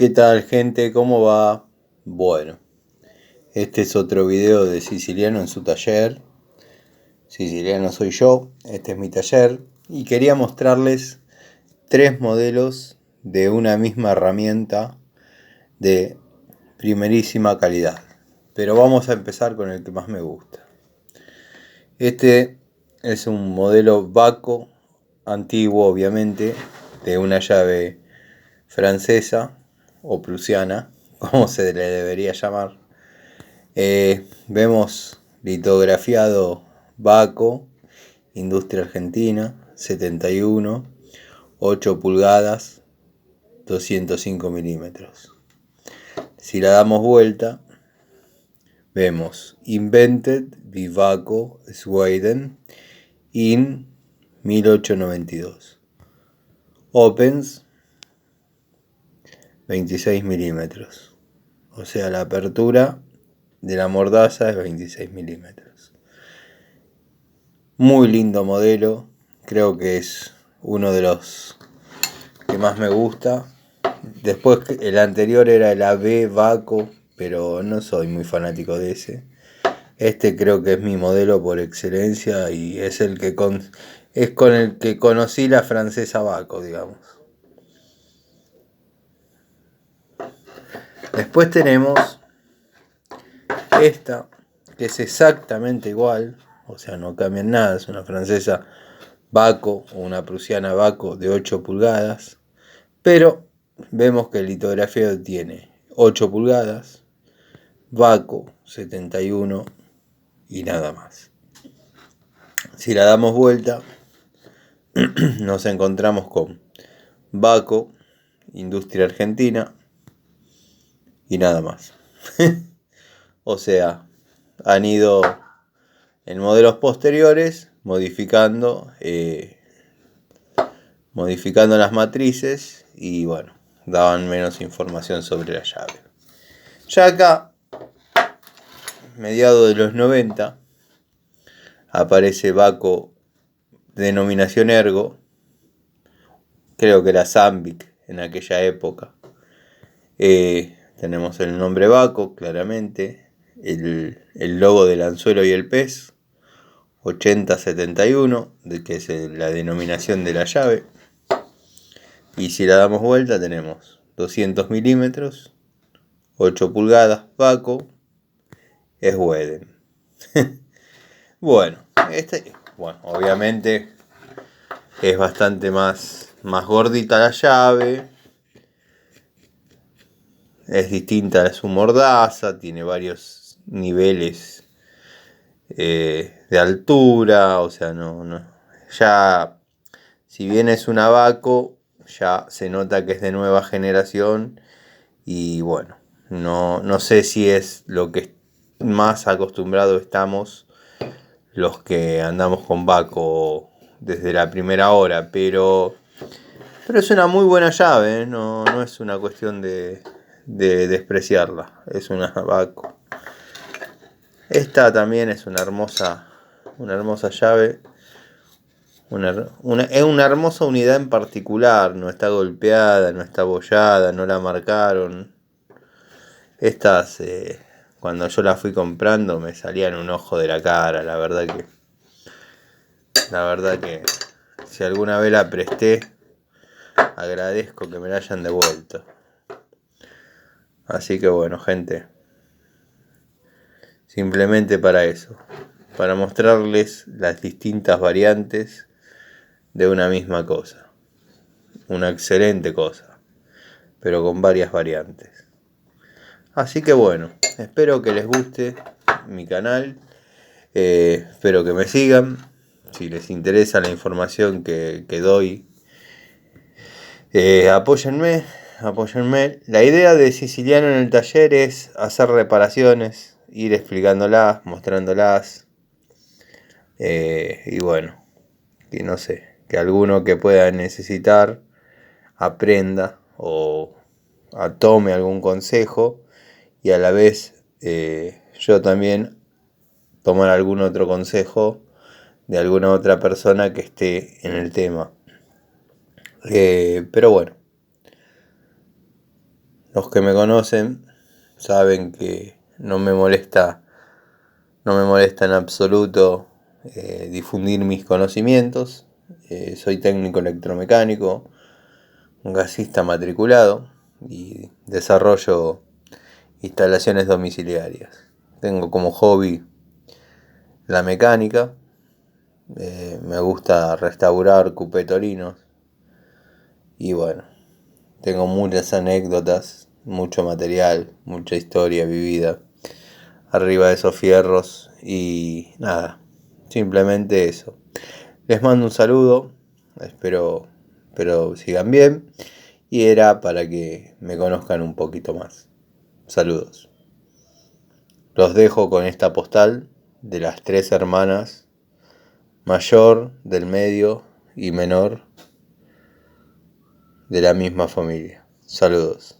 ¿Qué tal, gente? ¿Cómo va? Bueno, este es otro video de Siciliano en su taller. Siciliano soy yo, este es mi taller y quería mostrarles 3 modelos de una misma herramienta de primerísima calidad. Pero vamos a empezar con el que más me gusta. Este es un modelo Baco, antiguo obviamente, de una llave francesa o prusiana, como se le debería llamar. Vemos litografiado Baco, Industria Argentina, 71, 8 pulgadas, 205 milímetros. Si la damos vuelta, vemos Invented by Baco, Sweden, in 1892. Opens, 26 milímetros. O sea, la apertura de la mordaza es 26 milímetros. Muy lindo modelo. Creo que es uno de los que más me gusta. Después el anterior era el AB Baco, pero no soy muy fanático de ese. Este creo que es mi modelo por excelencia y es el que es con el que conocí la francesa Baco, digamos. Después tenemos esta, que es exactamente igual, o sea, no cambia en nada, es una francesa Baco o una prusiana Baco de 8 pulgadas, pero vemos que el litografiado tiene 8 pulgadas, Baco 71 y nada más. Si la damos vuelta, nos encontramos con Baco, Industria Argentina y nada más. O sea, han ido en modelos posteriores modificando las matrices y bueno, daban menos información sobre la llave. Ya acá, mediados de los 90, aparece Baco denominación Ergo, creo que era Zambic en aquella época. Tenemos el nombre Baco, claramente, el logo del anzuelo y el pez, 8071, que es la denominación de la llave. Y si la damos vuelta tenemos 200 milímetros, 8 pulgadas Baco, Sweden. Bueno, obviamente es bastante más gordita la llave. Es distinta a su mordaza, tiene varios niveles de altura, o sea, ya, si bien es una Baco, ya se nota que es de nueva generación y bueno, no sé si es lo que más acostumbrado estamos los que andamos con Baco desde la primera hora, pero es una muy buena llave, ¿eh? No es una cuestión de despreciarla, es una Baco. Esta también es una hermosa llave, es una hermosa unidad en particular, no está golpeada, no está abollada, no la marcaron. Estas, cuando yo las fui comprando, me salían un ojo de la cara, la verdad que si alguna vez la presté, agradezco que me la hayan devuelto. Así que bueno, gente, simplemente para eso, para mostrarles las distintas variantes de una misma cosa, una excelente cosa, pero con varias variantes. Así que bueno, espero que les guste mi canal, espero que me sigan, si les interesa la información que doy, apóyenme. La idea de Siciliano en el taller es hacer reparaciones, ir explicándolas, mostrándolas, y bueno, que no sé, que alguno que pueda necesitar aprenda o tome algún consejo y a la vez yo también tomar algún otro consejo de alguna otra persona que esté en el tema. Pero bueno, Los que me conocen saben que no me molesta en absoluto difundir mis conocimientos. Soy técnico electromecánico, un gasista matriculado y desarrollo instalaciones domiciliarias. Tengo como hobby la mecánica. Me gusta restaurar cupetorinos y bueno, tengo muchas anécdotas, mucho material, mucha historia vivida arriba de esos fierros y nada, simplemente eso. Les mando un saludo, espero sigan bien y era para que me conozcan un poquito más. Saludos. Los dejo con esta postal de las 3 hermanas, mayor, del medio y menor, de la misma familia. Saludos.